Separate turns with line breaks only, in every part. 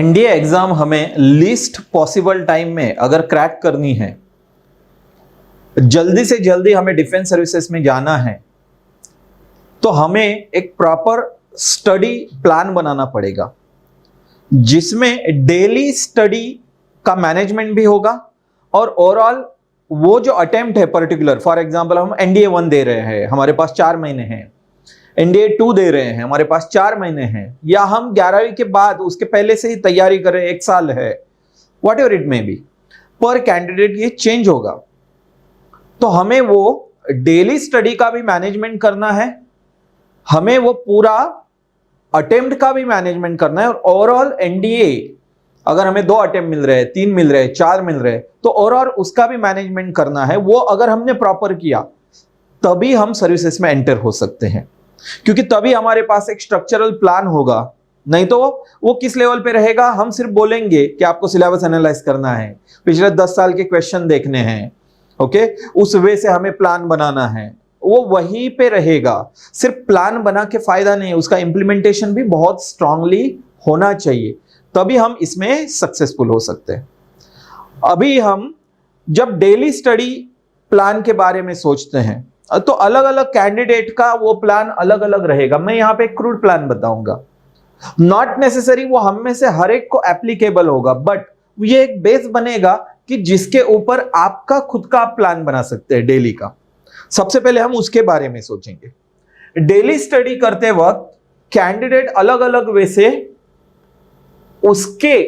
NDA exam हमें least possible time में अगर क्रैक करनी है, जल्दी से जल्दी हमें डिफेंस सर्विसेज में जाना है, तो हमें एक प्रॉपर स्टडी प्लान बनाना पड़ेगा जिसमें डेली स्टडी का मैनेजमेंट भी होगा और ओवरऑल वो जो अटेम्प्ट है पर्टिकुलर, फॉर एग्जांपल हम एनडीए 1 दे रहे हैं, हमारे पास 4 महीने हैं, एनडीए 2 दे रहे हैं, हमारे पास 4 महीने हैं, या हम 11वीं के बाद उसके पहले से ही तैयारी कर रहे हैं, 1 साल है, what ever it may be, पर कैंडिडेट ये चेंज होगा। तो हमें वो डेली स्टडी का भी मैनेजमेंट करना है, हमें वो पूरा अटेम्प्ट का भी मैनेजमेंट करना है, और ओवरऑल एनडीए अगर हमें 2 अटेम्प्ट मिल रहे हैं, 3 मिल रहे हैं, 4 मिल रहे हैं, तो ओवरऑल उसका भी मैनेजमेंट करना है। वो अगर हमने प्रॉपर किया तभी हम सर्विसेज में एंटर हो सकते हैं, क्योंकि तभी हमारे पास एक स्ट्रक्चरल प्लान होगा। नहीं तो वो किस लेवल पे रहेगा, हम सिर्फ बोलेंगे कि आपको सिलेबस एनालाइज करना है, पिछले 10 साल के क्वेश्चन देखने हैं, ओके, उस वे से हमें प्लान बनाना है, वो वहीं पे रहेगा। सिर्फ प्लान बना के फायदा नहीं, उसका इंप्लीमेंटेशन भी बहुत स्ट्रांगली होना चाहिए, तभी हम इसमें सक्सेसफुल हो सकते हैं। अभी हम जब डेली स्टडी प्लान के बारे में सोचते हैं तो अलग अलग कैंडिडेट का वो प्लान अलग अलग रहेगा। मैं यहां पे एक क्रूड प्लान बताऊंगा, नॉट नेसेसरी वो हम में से हर एक को एप्लीकेबल होगा, बट ये एक बेस बनेगा कि जिसके ऊपर आपका खुद का प्लान बना सकते हैं डेली का। सबसे पहले हम उसके बारे में सोचेंगे। डेली स्टडी करते वक्त कैंडिडेट अलग अलग वे से उसके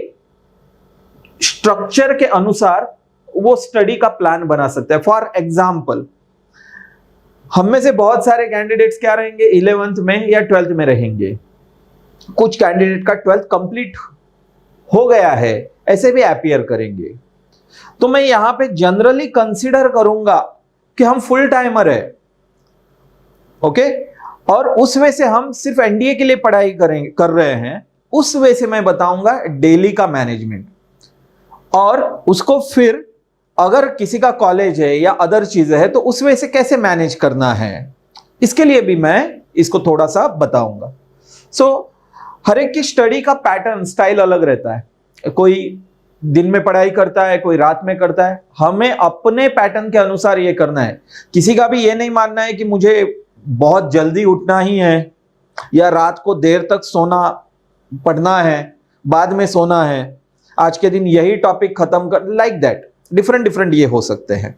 स्ट्रक्चर के अनुसार वो स्टडी का प्लान बना सकते हैं। फॉर एग्जाम्पल, हम में से बहुत सारे कैंडिडेट्स क्या रहेंगे, 11th में या 12th में रहेंगे, कुछ कैंडिडेट का 12th कंप्लीट हो गया है, ऐसे भी अपीयर करेंगे। तो मैं यहां पे जनरली कंसीडर करूंगा कि हम फुल टाइमर है, ओके, और उस वे से हम सिर्फ एनडीए के लिए पढ़ाई कर रहे हैं, उस वे से मैं बताऊंगा डेली का मैनेजमेंट। और उसको फिर अगर किसी का कॉलेज है या अदर चीजें है तो उस वे से कैसे मैनेज करना है, इसके लिए भी मैं इसको थोड़ा सा बताऊंगा। सो हर एक की स्टडी का पैटर्न स्टाइल अलग रहता है, कोई दिन में पढ़ाई करता है, कोई रात में करता है, हमें अपने पैटर्न के अनुसार ये करना है। किसी का भी ये नहीं मानना है कि मुझे बहुत जल्दी उठना ही है या रात को देर तक सोना पढ़ना है, बाद में सोना है, आज के दिन यही टॉपिक खत्म कर, लाइक दैट डिफरेंट ये हो सकते हैं।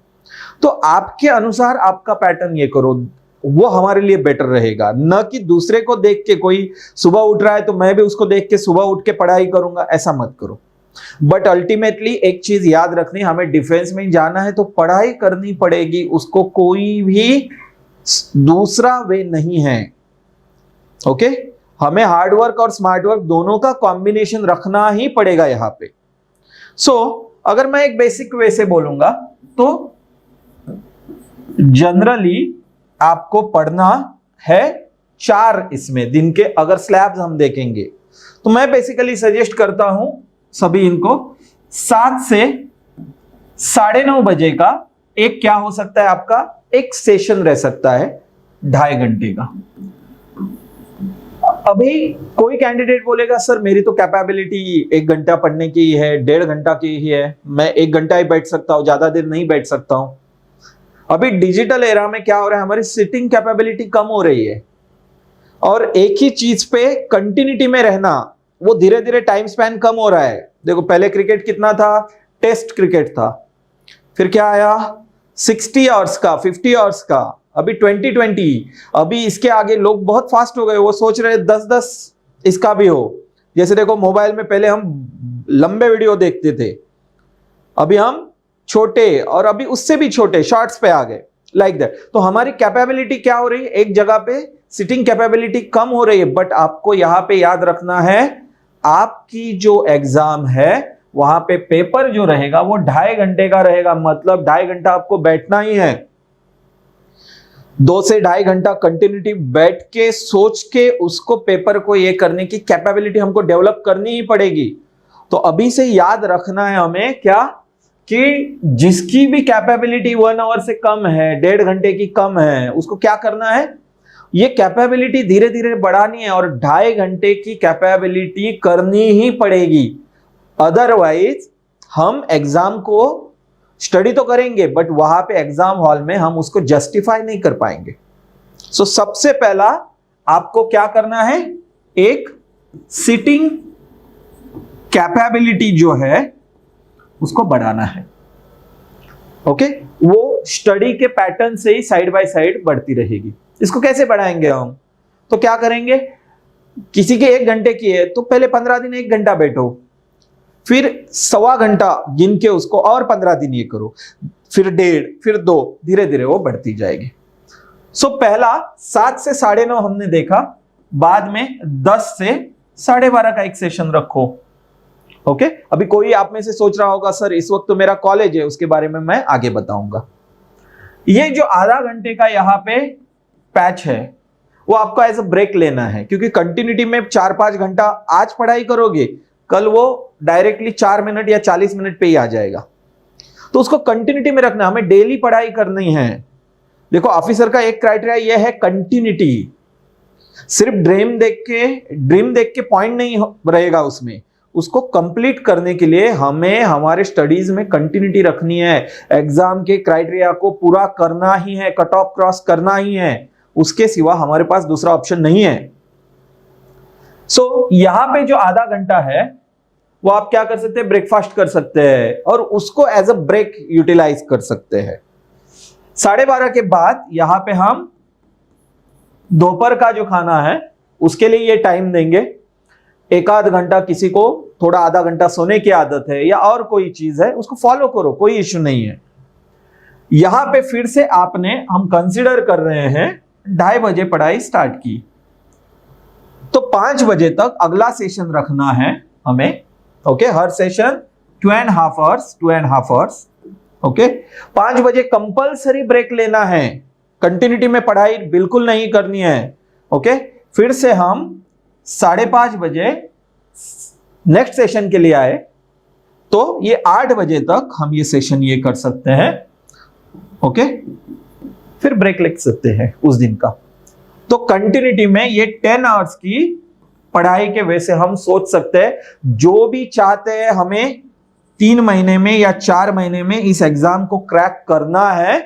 तो आपके अनुसार आपका पैटर्न ये करो, वो हमारे लिए बेटर रहेगा। न कि दूसरे को देख के, कोई सुबह उठ रहा है तो मैं भी उसको देख के सुबह उठ के पढ़ाई करूंगा, ऐसा मत करो। बट अल्टीमेटली एक चीज याद रखनी, हमें डिफेंस में जाना है तो पढ़ाई करनी पड़ेगी, उसको कोई भी दूसरा वे नहीं है, ओके। हमें हार्डवर्क और स्मार्ट वर्क दोनों का कॉम्बिनेशन रखना ही पड़ेगा यहां पे। अगर मैं एक बेसिक वे से बोलूंगा तो जनरली आपको पढ़ना है 4 इसमें दिन के, अगर स्लैब्स हम देखेंगे तो मैं बेसिकली सजेस्ट करता हूं सभी इनको 7 से 9:30 बजे का एक क्या हो सकता है, आपका एक सेशन रह सकता है 2.5 घंटे का। अभी कोई कैंडिडेट बोलेगा सर मेरी तो कैपेबिलिटी 1 घंटा पढ़ने की है, 1.5 घंटा की ही है, मैं 1 घंटा ही बैठ सकता हूं, ज्यादा देर नहीं बैठ सकता हूं। अभी डिजिटल एरा में क्या हो रहा है, हमारी सिटिंग कैपेबिलिटी कम हो रही है और एक ही चीज पे कंटिन्यूटी में रहना, वो धीरे धीरे टाइम स्पैन कम हो रहा है। देखो पहले क्रिकेट कितना था, टेस्ट क्रिकेट था, फिर क्या आया 60 आवर्स का, 50 आवर्स का, अभी 2020, अभी इसके आगे लोग बहुत फास्ट हो गए, वो सोच रहे 10-10 इसका भी हो। जैसे देखो मोबाइल में पहले हम लंबे वीडियो देखते थे, अभी हम छोटे और अभी उससे भी छोटे शॉर्ट्स पे आ गए, लाइक दैट। तो हमारी कैपेबिलिटी क्या हो रही है, एक जगह पे सिटिंग कैपेबिलिटी कम हो रही है। बट आपको यहां पे याद रखना है, आपकी जो एग्जाम है वहां पे पेपर जो रहेगा वो 2.5 घंटे का रहेगा, मतलब 2.5 घंटा आपको बैठना ही है। 2 से 2.5 घंटा कंटिन्यूटी बैठ के सोच के उसको पेपर को ये करने की कैपेबिलिटी हमको डेवलप करनी ही पड़ेगी। तो अभी से याद रखना है हमें क्या, कि जिसकी भी कैपेबिलिटी 1 आवर से कम है, 1.5 घंटे की कम है, उसको क्या करना है, ये कैपेबिलिटी धीरे धीरे बढ़ानी है और 2.5 घंटे की कैपेबिलिटी करनी ही पड़ेगी। अदरवाइज हम एग्जाम को स्टडी तो करेंगे बट वहां पे एग्जाम हॉल में हम उसको जस्टिफाई नहीं कर पाएंगे। सो सबसे पहला आपको क्या करना है, एक सिटिंग कैपेबिलिटी जो है उसको बढ़ाना है। ओके, वो स्टडी के पैटर्न से ही साइड बाय साइड बढ़ती रहेगी। इसको कैसे बढ़ाएंगे हम, तो क्या करेंगे, किसी के 1 घंटे की है तो पहले 15 दिन 1 घंटा बैठो, फिर 1.25 घंटा गिन के उसको और 15 दिन ये करो, फिर 1.5, फिर 2, धीरे धीरे वो बढ़ती जाएगी। सो पहला 7 से 9:30 हमने देखा, बाद में 10 से 12:30 का एक सेशन रखो। ओके, अभी कोई आप में से सोच रहा होगा सर इस वक्त तो मेरा कॉलेज है, उसके बारे में मैं आगे बताऊंगा। ये जो आधा घंटे का यहाँ पे पैच है वो आपको एज अ ब्रेक लेना है, क्योंकि कंटिन्यूटी में 4-5 घंटा आज पढ़ाई करोगे, कल वो डायरेक्टली 4 मिनट या 40 मिनट पे ही आ जाएगा। तो उसको कंटिन्यूटी में रखना, हमें डेली पढ़ाई करनी है। देखो ऑफिसर का एक क्राइटेरिया यह है कंटिन्यूटी, सिर्फ ड्रीम देख के पॉइंट नहीं रहेगा उसमें, उसको कंप्लीट करने के लिए हमें हमारे स्टडीज में कंटिन्यूटी रखनी है। एग्जाम के क्राइटेरिया को पूरा करना ही है, कट ऑफ क्रॉस करना ही है, उसके सिवा हमारे पास दूसरा ऑप्शन नहीं है। सो यहां पे जो आधा घंटा है वो आप क्या कर सकते हैं, ब्रेकफास्ट कर सकते हैं और उसको एज अ ब्रेक यूटिलाइज कर सकते हैं। 12:30 के बाद यहां पे हम दोपहर का जो खाना है उसके लिए ये टाइम देंगे। 1-आध घंटा, किसी को थोड़ा आधा घंटा सोने की आदत है या और कोई चीज है, उसको फॉलो करो, कोई इश्यू नहीं है। यहां पे फिर से हम कंसीडर कर रहे हैं 2:30 बजे पढ़ाई स्टार्ट की, तो 5 बजे तक अगला सेशन रखना है हमें। ओके, हर सेशन 2.5 आवर्स। ओके, 5 बजे कंपल्सरी ब्रेक लेना है, कंटिन्यूटी में पढ़ाई बिल्कुल नहीं करनी है। ओके, फिर से हम 5:30 बजे नेक्स्ट सेशन के लिए आए, तो ये 8 बजे तक हम ये सेशन ये कर सकते हैं। ओके, फिर ब्रेक ले सकते हैं उस दिन का। तो कंटिन्यूटी में ये 10 आवर्स की पढ़ाई के वजह से हम सोच सकते हैं, जो भी चाहते हैं हमें 3 महीने में या 4 महीने में इस एग्जाम को क्रैक करना है,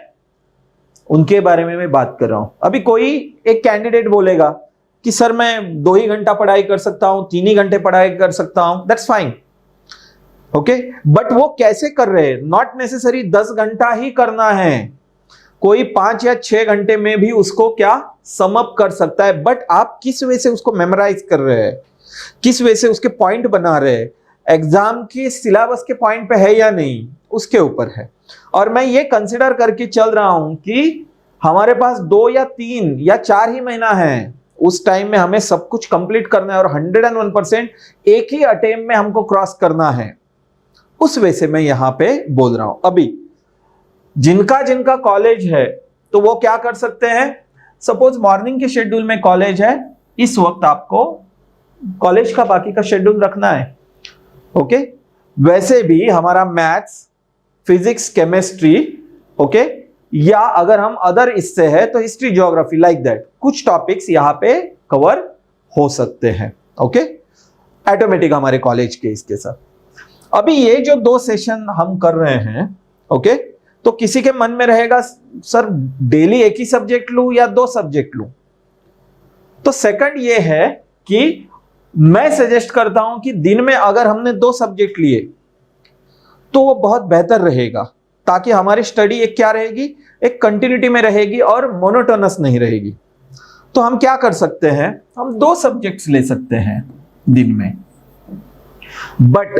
उनके बारे में मैं बात कर रहा हूं। अभी कोई एक कैंडिडेट बोलेगा कि सर मैं 2 ही घंटा पढ़ाई कर सकता हूं, 3 ही घंटे पढ़ाई कर सकता हूं, दैट्स फाइन। ओके, बट वो कैसे कर रहे हैं, नॉट नेसेसरी 10 घंटा ही करना है, कोई 5 या 6 घंटे में भी उसको क्या सम अप कर सकता है। बट आप किस वे से उसको मेमोराइज कर रहे हैं, किस वे से उसके पॉइंट बना रहे हैं, एग्जाम के सिलेबस के पॉइंट पे है या नहीं, उसके ऊपर है। और मैं ये कंसिडर करके चल रहा हूं कि हमारे पास 2 या 3 या 4 ही महीना है, उस टाइम में हमें सब कुछ कंप्लीट करना है और 101% एक ही अटेम्प्ट में हमको क्रॉस करना है। उस वे से मैं यहां पे बोल रहा हूं। अभी जिनका कॉलेज है तो वो क्या कर सकते हैं, सपोज मॉर्निंग के शेड्यूल में कॉलेज है, इस वक्त आपको कॉलेज का बाकी का शेड्यूल रखना है। ओके, वैसे भी हमारा मैथ्स, फिजिक्स, केमिस्ट्री, ओके, या अगर हम अदर इससे है तो हिस्ट्री, ज्योग्राफी, लाइक दैट कुछ टॉपिक्स यहां पे कवर हो सकते हैं। ओके, ऑटोमेटिक हमारे कॉलेज के इसके साथ। अभी ये जो 2 सेशन हम कर रहे हैं, ओके, तो किसी के मन में रहेगा सर डेली एक ही सब्जेक्ट लूं या 2 सब्जेक्ट लूं। तो सेकंड ये है कि मैं सजेस्ट करता हूं कि दिन में अगर हमने 2 सब्जेक्ट लिए तो वो बहुत बेहतर रहेगा, ताकि हमारी स्टडी एक क्या रहेगी, एक कंटिन्यूटी में रहेगी और मोनोटोनस नहीं रहेगी। तो हम क्या कर सकते हैं, हम 2 सब्जेक्ट्स ले सकते हैं दिन में। बट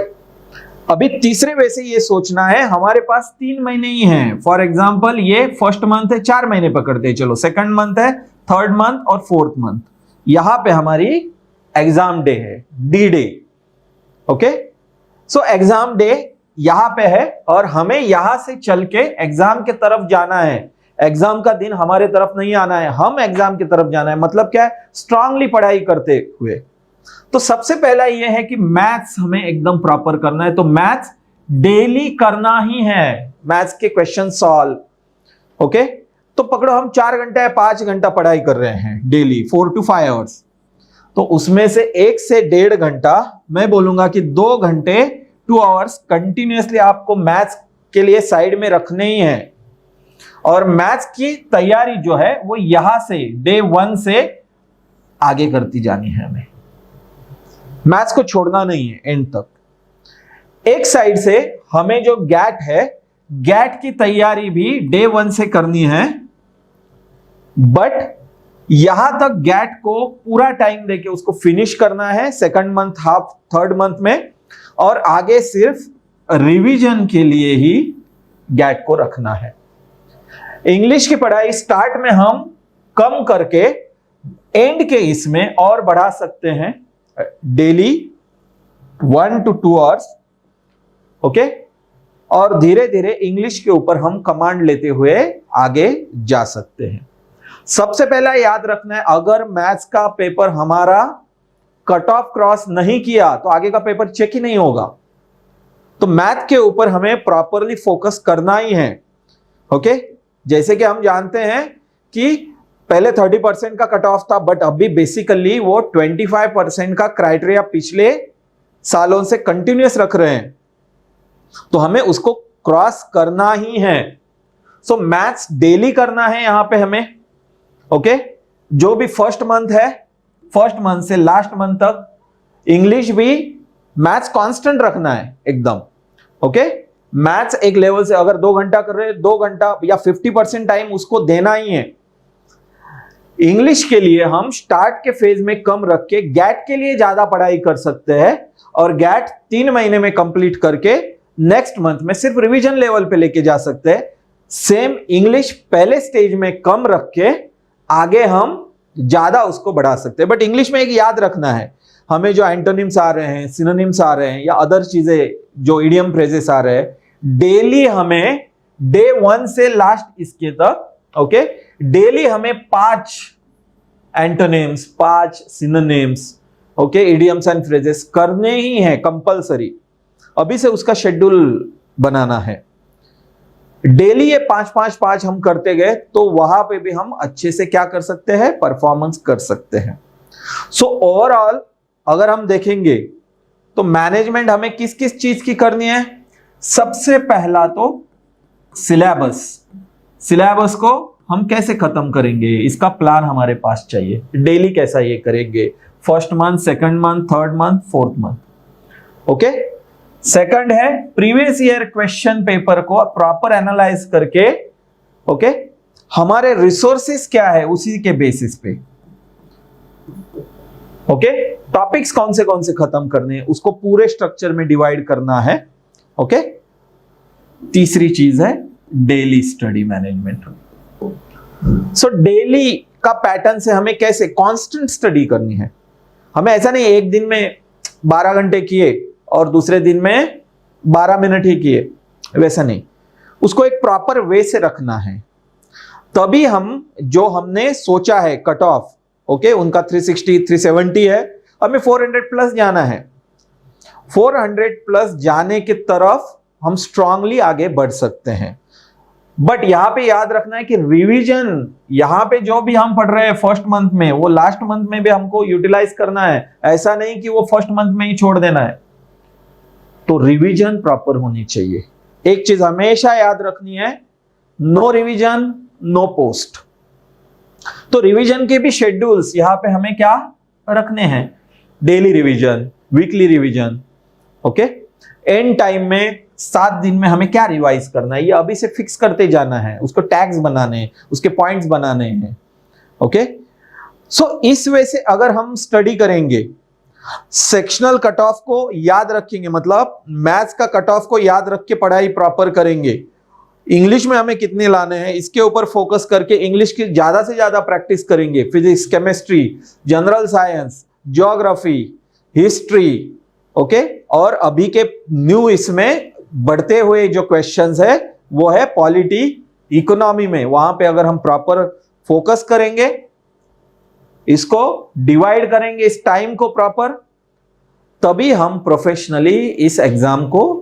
अभी तीसरे वे से ये सोचना है, हमारे पास 3 महीने ही हैं। फॉर एग्जाम्पल ये फर्स्ट मंथ है, 4 महीने पकड़ते हैं, चलो सेकंड मंथ है, थर्ड मंथ और फोर्थ मंथ। यहां पे हमारी एग्जाम डे है, D day. Okay, so exam day यहां पे है और हमें यहां से चल के एग्जाम के तरफ जाना है। एग्जाम का दिन हमारे तरफ नहीं आना है, हम एग्जाम की तरफ जाना है। मतलब क्या है, स्ट्रांगली पढ़ाई करते हुए। तो सबसे पहला यह है कि मैथ्स हमें एकदम प्रॉपर करना है, तो मैथ्स डेली करना ही है, मैथ्स के क्वेश्चन सॉल्व। ओके, तो पकड़ो हम 4 घंटा या 5 घंटा पढ़ाई कर रहे हैं डेली, 4 to 5 आवर्स, तो उसमें से 1 से 1.5 घंटा मैं बोलूंगा कि 2 घंटे 2 आवर्स कंटिन्यूअसली आपको मैथ्स के लिए साइड में रखने ही हैं। और मैथ्स की तैयारी जो है वो यहां से डे 1 से आगे करती जानी है। हमें मैथ्स को छोड़ना नहीं है एंड तक। एक साइड से हमें जो गैट है, गैट की तैयारी भी डे 1 से करनी है, बट यहां तक गैट को पूरा टाइम देके उसको फिनिश करना है second month, half third month में, और आगे सिर्फ रिवीजन के लिए ही गैट को रखना है। इंग्लिश की पढ़ाई स्टार्ट में हम कम करके एंड के इसमें और बढ़ा सकते हैं, डेली 1 to 2 आवर्स, ओके। और धीरे धीरे इंग्लिश के ऊपर हम कमांड लेते हुए आगे जा सकते हैं। सबसे पहला याद रखना है, अगर मैथ्स का पेपर हमारा कट ऑफ क्रॉस नहीं किया तो आगे का पेपर चेक ही नहीं होगा। तो मैथ के ऊपर हमें प्रॉपरली फोकस करना ही है, ओके। जैसे कि हम जानते हैं कि पहले 30% का कट ऑफ था, बट अभी बेसिकली वो 25% का क्राइटेरिया पिछले सालों से कंटिन्यूअस रख रहे हैं, तो हमें उसको क्रॉस करना ही है। सो मैथ्स डेली करना है यहां पे हमें, ओके। जो भी फर्स्ट मंथ है, फर्स्ट मंथ से लास्ट मंथ तक इंग्लिश भी मैथ्स कांस्टेंट रखना है एकदम, ओके। मैथ्स एक लेवल से अगर 2 घंटा कर रहे हैं, 2 घंटा या 50% टाइम उसको देना ही है। इंग्लिश के लिए हम स्टार्ट के फेज में कम रख के गैट के लिए ज्यादा पढ़ाई कर सकते हैं, और गैट 3 महीने में कंप्लीट करके नेक्स्ट मंथ में सिर्फ रिवीजन लेवल पे लेके जा सकते हैं। सेम इंग्लिश पहले स्टेज में कम रख के आगे हम ज्यादा उसको बढ़ा सकते हैं। बट इंग्लिश में एक याद रखना है, हमें जो एंटोनिम्स आ रहे हैं, सिनोनिम्स आ रहे हैं, या अदर चीजें जो इडियम फ्रेजेस आ रहे हैं, डेली हमें डे 1 से लास्ट इसके तक, ओके, डेली हमें 5 antonyms, 5 synonyms, okay, idioms and phrases करने ही है कंपलसरी। अभी से उसका शेड्यूल बनाना है। डेली ये 5-5-5 हम करते गए तो वहां पे भी हम अच्छे से क्या कर सकते हैं, परफॉर्मेंस कर सकते हैं। सो ओवरऑल अगर हम देखेंगे तो मैनेजमेंट हमें किस किस चीज की करनी है। सबसे पहला तो सिलेबस, सिलेबस को हम कैसे खत्म करेंगे, इसका प्लान हमारे पास चाहिए। डेली कैसा ये करेंगे, first month, second month, third month, fourth month, okay. Second है प्रीवियस ईयर क्वेश्चन पेपर को प्रॉपर एनालाइज करके, ओके, हमारे रिसोर्सेस क्या है उसी के बेसिस पे, ओके, टॉपिक्स कौन से खत्म करने हैं उसको पूरे स्ट्रक्चर में डिवाइड करना है, ओके। तीसरी चीज है daily study management. So daily का पैटर्न से हमें कैसे कांस्टेंट स्टडी करनी है। हमें ऐसा नहीं एक दिन में 12 घंटे किए और दूसरे दिन में 12 मिनट ही किए, वैसा नहीं, उसको एक प्रॉपर वे से रखना है। तभी हम जो हमने सोचा है कट ऑफ, ओके, उनका 360 370 है, हमें 400 प्लस जाना है। 400 प्लस जाने की तरफ हम स्ट्रांगली आगे बढ़ सकते हैं। बट यहां पे याद रखना है कि रिवीजन, यहां पे जो भी हम पढ़ रहे हैं फर्स्ट मंथ में, वो लास्ट मंथ में भी हमको यूटिलाइज करना है। ऐसा नहीं कि वो फर्स्ट मंथ में ही छोड़ देना है। तो रिवीजन प्रॉपर होनी चाहिए। एक चीज हमेशा याद रखनी है, नो रिवीजन नो पोस्ट। तो रिवीजन के भी शेड्यूल्स यहां पे हमें क्या रखने हैं, daily revision, weekly revision, okay. And time में 7 दिन में हमें क्या रिवाइज करना है, ये अभी से फिक्स करते जाना है। उसको टैग्स बनाने हैं, उसके पॉइंट्स बनाने हैं, ओके। सो इस वे से अगर हम स्टडी करेंगे, सेक्शनल कट ऑफ को याद रखेंगे, मतलब मैथ्स का कट ऑफ को याद रख के पढ़ाई प्रॉपर करेंगे, इंग्लिश में हमें कितने लाने हैं इसके ऊपर फोकस करके इंग्लिश की ज्यादा से ज्यादा प्रैक्टिस करेंगे। Physics, chemistry, general science, geography, history, okay. और अभी के न्यू इसमें बढ़ते हुए जो क्वेश्चंस है वो है पॉलिटी, इकोनॉमी में, वहां पे अगर हम प्रॉपर फोकस करेंगे, इसको डिवाइड करेंगे इस टाइम को प्रॉपर, तभी हम प्रोफेशनली इस एग्जाम को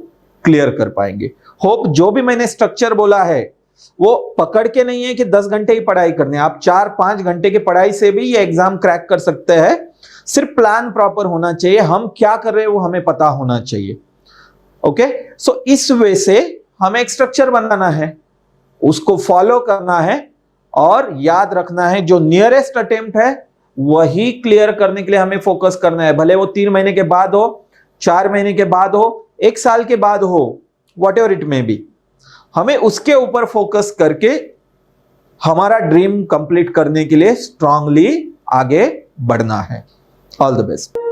क्लियर कर पाएंगे। होप जो भी मैंने स्ट्रक्चर बोला है वो पकड़ के नहीं है कि 10 घंटे ही पढ़ाई करनी है, आप 4-5 घंटे की पढ़ाई से भी ये एग्जाम क्रैक कर सकते हैं। सिर्फ प्लान प्रॉपर होना चाहिए, हम क्या कर रहे हैं वो हमें पता होना चाहिए। ओके, सो इस वे से हमें एक स्ट्रक्चर बनाना है, उसको फॉलो करना है और याद रखना है जो नियरेस्ट अटेम्प्ट है वही क्लियर करने के लिए हमें फोकस करना है, भले वो 3 महीने के बाद हो, 4 महीने के बाद हो, 1 साल के बाद हो, what ever it may be, हमें उसके ऊपर फोकस करके हमारा ड्रीम कंप्लीट करने के लिए स्ट्रांगली आगे बढ़ना है। All the best.